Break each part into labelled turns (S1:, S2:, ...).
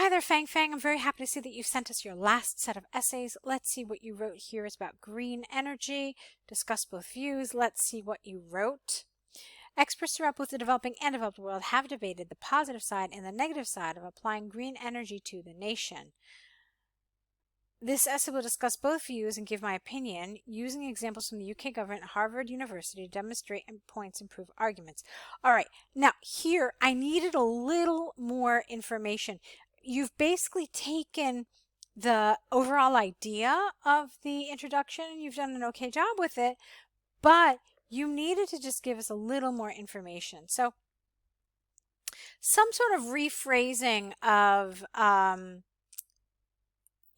S1: Hi there, FangFang. I'm very happy to see that you sent us your last set of essays. Let's see what you wrote here is about green energy. Discuss both views. Let's see what you wrote. Experts throughout both the developing and developed world have debated the positive side and the negative side of applying green energy to the nation. This essay will discuss both views and give my opinion, using examples from the UK government and Harvard University to demonstrate points and prove arguments. All right, now here I needed a little more information. You've basically taken the overall idea of the introduction and you've done an okay job with it, but you needed to just give us a little more information. So some sort of rephrasing of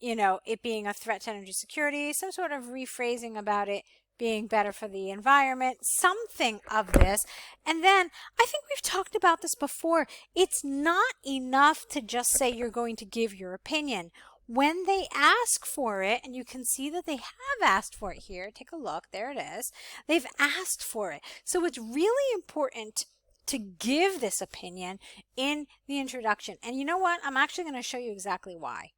S1: it being a threat to energy security, some sort of rephrasing about it being better for the environment, something of this. And then I think we've talked about this before. It's not enough to just say you're going to give your opinion. When they ask for it, and you can see that they have asked for it here, take a look, there it is. They've asked for it. So it's really important to give this opinion in the introduction. And you know what? I'm actually going to show you exactly why.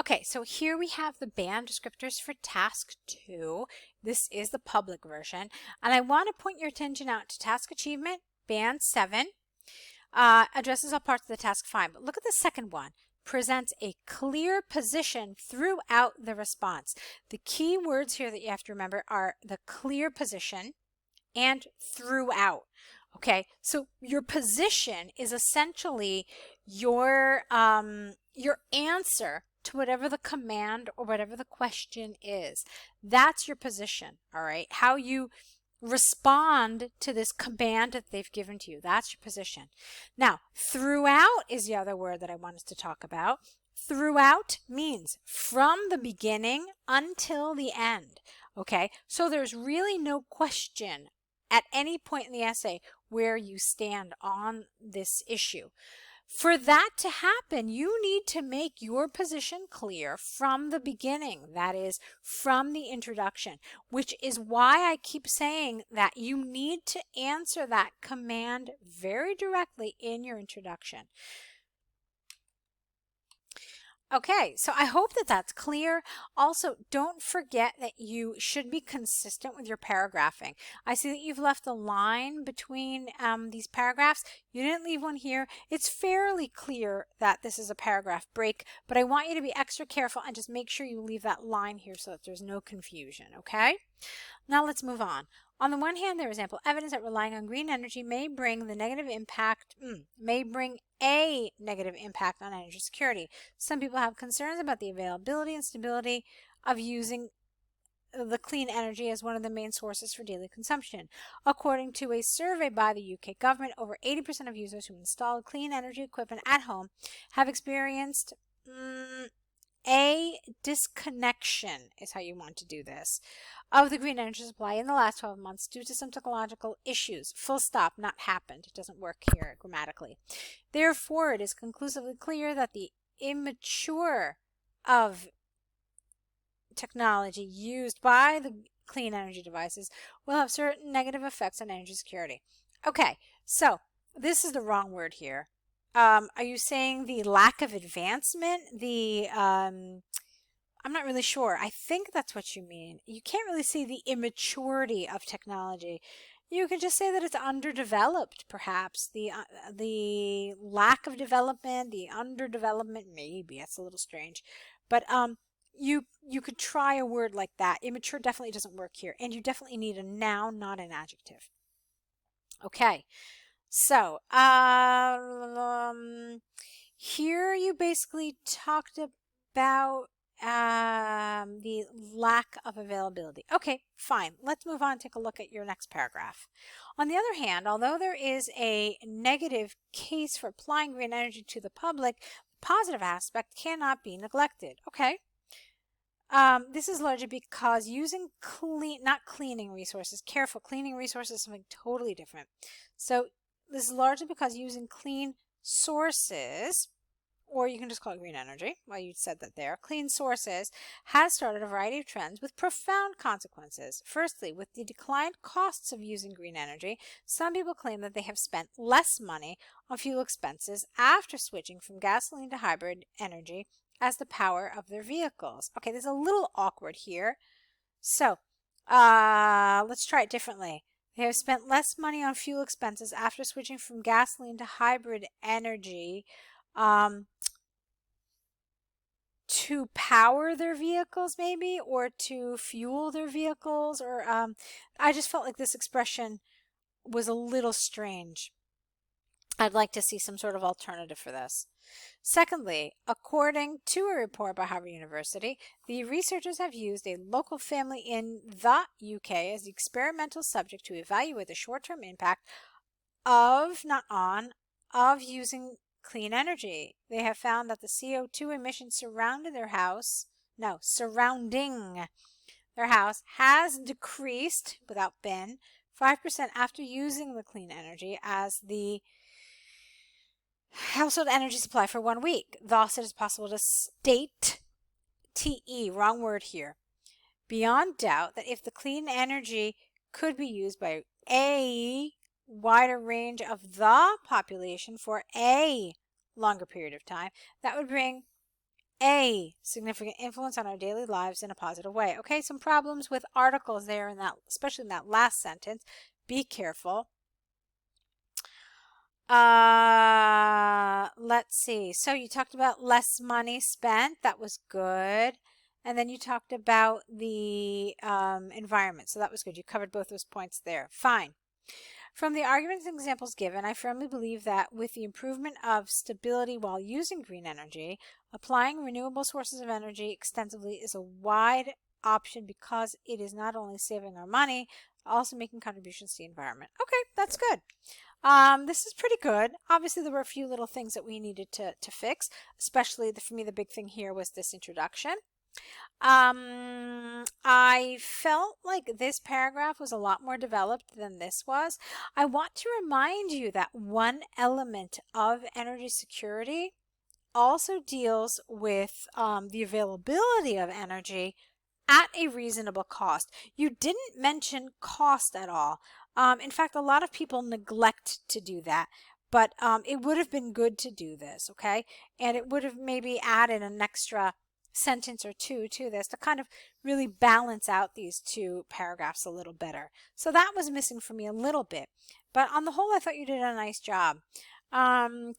S1: Okay, so here we have the band descriptors for task 2. This is the public version. And I want to point your attention out to task achievement, band 7, addresses all parts of the task 5. But look at the second one. Presents a clear position throughout the response. The key words here that you have to remember are the clear position and throughout. Okay, so your position is essentially your answer to whatever the command or whatever the question is. That's your position, all right? How you respond to this command that they've given to you. That's your position. Now, throughout is the other word that I want us to talk about. Throughout means from the beginning until the end, okay? So there's really no question at any point in the essay where you stand on this issue. For that to happen, you need to make your position clear from the beginning, that is, from the introduction, which is why I keep saying that you need to answer that command very directly in your introduction. Okay, so I hope that that's clear. Also, don't forget that you should be consistent with your paragraphing. I see that you've left a line between these paragraphs. You didn't leave one here. It's fairly clear that this is a paragraph break, but I want you to be extra careful and just make sure you leave that line here so that there's no confusion, okay? Now let's move on. On the one hand, there is ample evidence that relying on green energy may bring a negative impact on energy security. Some people have concerns about the availability and stability of using the clean energy as one of the main sources for daily consumption. According to a survey by the UK government, over 80% of users who installed clean energy equipment at home have experienced a disconnection, is how you want to do this, of the green energy supply in the last 12 months due to some technological issues. Full stop, not happened. It doesn't work here grammatically. Therefore, it is conclusively clear that the immature of technology used by the clean energy devices will have certain negative effects on energy security. Okay, so this is the wrong word here. Are you saying the lack of advancement? I'm not really sure. I think that's what you mean. You can't really see the immaturity of technology. You can just say that it's underdeveloped, perhaps. The lack of development, the underdevelopment, maybe. That's a little strange. But you could try a word like that. Immature definitely doesn't work here. And you definitely need a noun, not an adjective. Okay. So, here you basically talked about the lack of availability. Okay, fine. Let's move on and take a look at your next paragraph. On the other hand, although there is a negative case for applying green energy to the public, the positive aspect cannot be neglected. Okay. This is largely because using not cleaning resources, careful, cleaning resources is something totally different. So, this is largely because using clean sources or you can just call it green energy. Well, you said that there. Clean sources has started a variety of trends with profound consequences. Firstly, with the declined costs of using green energy, some people claim that they have spent less money on fuel expenses after switching from gasoline to hybrid energy as the power of their vehicles. Okay, this is a little awkward here. So, let's try it differently. They have spent less money on fuel expenses after switching from gasoline to hybrid energy. To power their vehicles maybe, or to fuel their vehicles, or I just felt like this expression was a little strange. I'd like to see some sort of alternative for this. Secondly, according to a report by Harvard University, the researchers have used a local family in the UK as the experimental subject to evaluate the short-term impact of, not on, of using clean energy. They have found that the CO2 emissions surrounding their house has decreased, without been, 5% after using the clean energy as the household energy supply for 1 week. Thus, it is possible to state, wrong word here, beyond doubt that if the clean energy could be used by a wider range of the population for a longer period of time, that would bring a significant influence on our daily lives in a positive way. Okay, some problems with articles there in that, especially in that last sentence. Be careful. Let's see. So you talked about less money spent. That was good. And then you talked about the environment. So that was good. You covered both those points there. Fine. From the arguments and examples given, I firmly believe that with the improvement of stability while using green energy, applying renewable sources of energy extensively is a wide option because it is not only saving our money, but also making contributions to the environment. Okay, that's good. This is pretty good. Obviously, there were a few little things that we needed to fix, especially for me, the big thing here was this introduction. I felt like this paragraph was a lot more developed than this was. I want to remind you that one element of energy security also deals with the availability of energy at a reasonable cost. You didn't mention cost at all. In fact, a lot of people neglect to do that. But it would have been good to do this, okay? And it would have maybe added an extra sentence or two to this to kind of really balance out these two paragraphs a little better. So that was missing for me a little bit. But on the whole, I thought you did a nice job.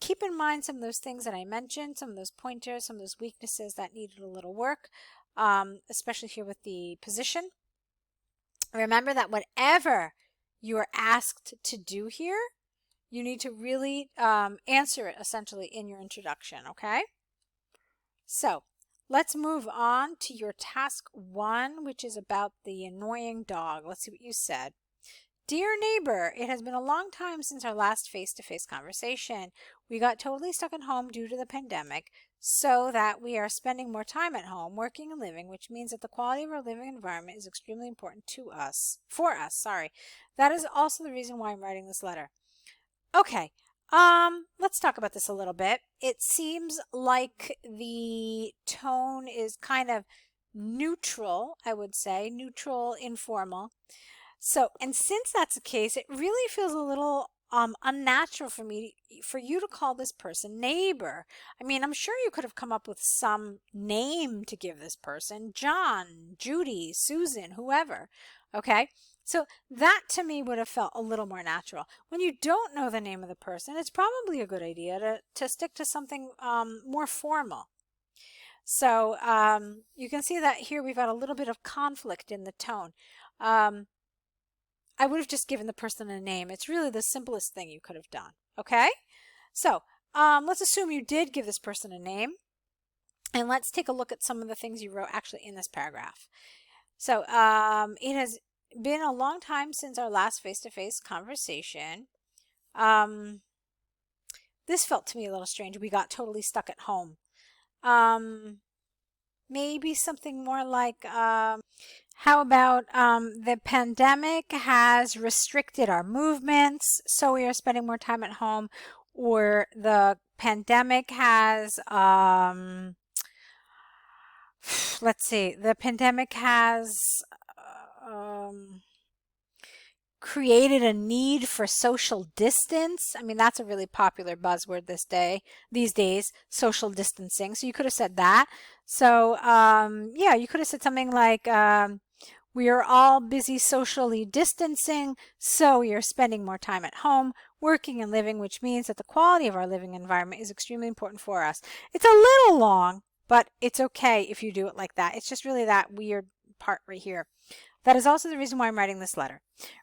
S1: Keep in mind some of those things that I mentioned, some of those pointers, some of those weaknesses that needed a little work, especially here with the position. Remember that whatever you are asked to do here, you need to really answer it essentially in your introduction, okay? So let's move on to your task 1, which is about the annoying dog. Let's see what you said. Dear neighbor, it has been a long time since our last face-to-face conversation. We got totally stuck at home due to the pandemic, so that we are spending more time at home, working and living, which means that the quality of our living environment is extremely important for us. That is also the reason why I'm writing this letter. Okay, let's talk about this a little bit. It seems like the tone is kind of neutral, I would say, neutral, informal. So, and since that's the case, it really feels a little unnatural for you to call this person neighbor. I mean, I'm sure you could have come up with some name to give this person, John, Judy, Susan, whoever. Okay? So that to me would have felt a little more natural. When you don't know the name of the person, it's probably a good idea to stick to something more formal. So you can see that here we've got a little bit of conflict in the tone. I would have just given the person a name. It's really the simplest thing you could have done. Okay? So let's assume you did give this person a name. And let's take a look at some of the things you wrote actually in this paragraph. So it has been a long time since our last face-to-face conversation. This felt to me a little strange. We got totally stuck at home. Maybe something more like, how about the pandemic has restricted our movements, so we are spending more time at home, or the pandemic has, let's see, the pandemic has created a need for social distance. I mean, that's a really popular buzzword these days, social distancing. So you could have said that. So yeah, you could have said something like, we are all busy socially distancing, so we are spending more time at home, working and living, which means that the quality of our living environment is extremely important for us. It's a little long, but it's okay if you do it like that. It's just really that weird part right here. That is also the reason why I'm writing this letter.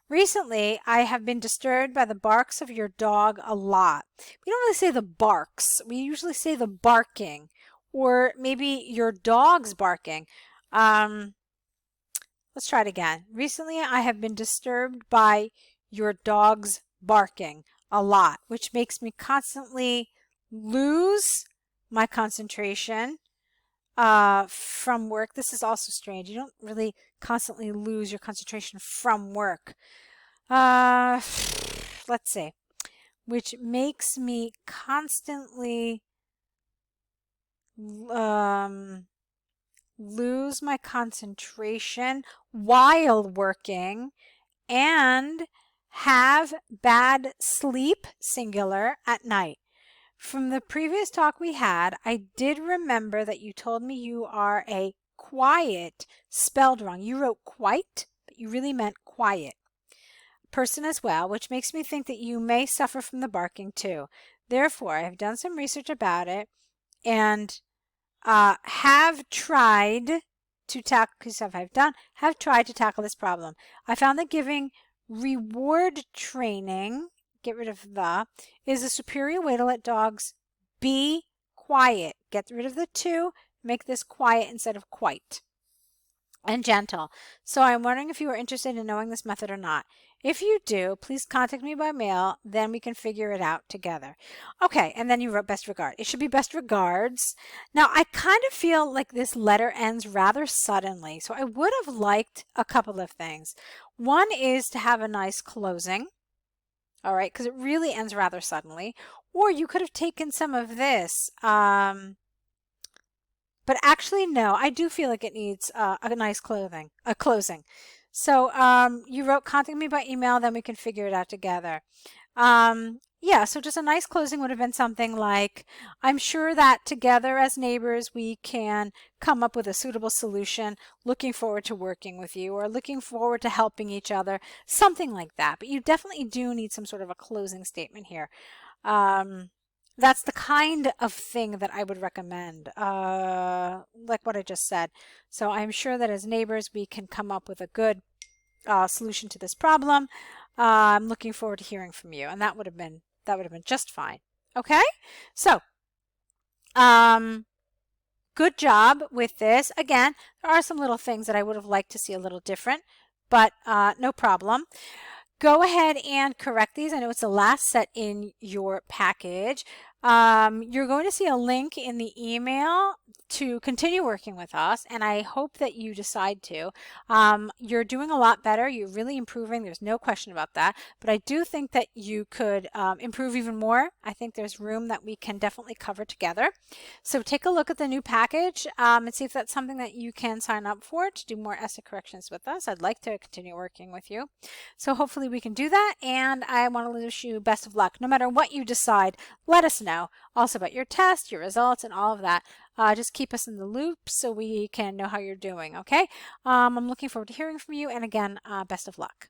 S1: Recently, I have been disturbed by the barks of your dog a lot. We don't really say the barks. We usually say the barking, or maybe your dog's barking. Let's try it again. Recently, I have been disturbed by your dog's barking a lot, which makes me constantly lose my concentration from work. This is also strange. You don't really constantly lose your concentration from work. Let's see. Which makes me constantly lose my concentration while working and have bad sleep, singular, at night. From the previous talk we had, I did remember that you told me you are a quiet, spelled wrong. You wrote quite, but you really meant quiet person as well, which makes me think that you may suffer from the barking too. Therefore, I have done some research about it and have tried to tackle this problem. I found that giving reward training, get rid of the, is a superior way to let dogs be quiet. Get rid of the to, make this quiet instead of quite, and gentle. So I'm wondering if you are interested in knowing this method or not. If you do, please contact me by mail, then we can figure it out together. Okay, and then you wrote best regard. It should be best regards. Now, I kind of feel like this letter ends rather suddenly, so I would have liked a couple of things. One is to have a nice closing, all right, because it really ends rather suddenly. Or you could have taken some of this, but actually, no, I do feel like it needs a nice closing. So you wrote, contact me by email, then we can figure it out together. Yeah, so just a nice closing would have been something like, I'm sure that together as neighbors, we can come up with a suitable solution, looking forward to working with you, or looking forward to helping each other, something like that. But you definitely do need some sort of a closing statement here. That's the kind of thing that I would recommend, like what I just said. So I'm sure that as neighbors, we can come up with a good solution to this problem. I'm looking forward to hearing from you, and that would have been just fine. Okay, so good job with this. Again, there are some little things that I would have liked to see a little different, but no problem. Go ahead and correct these. I know it's the last set in your package. You're going to see a link in the email to continue working with us, and I hope that you decide to. You're doing a lot better. You're really improving. There's no question about that. But I do think that you could improve even more. I think there's room that we can definitely cover together. So take a look at the new package and see if that's something that you can sign up for to do more essay corrections with us. I'd like to continue working with you. So hopefully we can do that, and I want to wish you best of luck. No matter what you decide, let us know. Also about your test, your results, and all of that. Just keep us in the loop so we can know how you're doing, okay? I'm looking forward to hearing from you, and again, best of luck.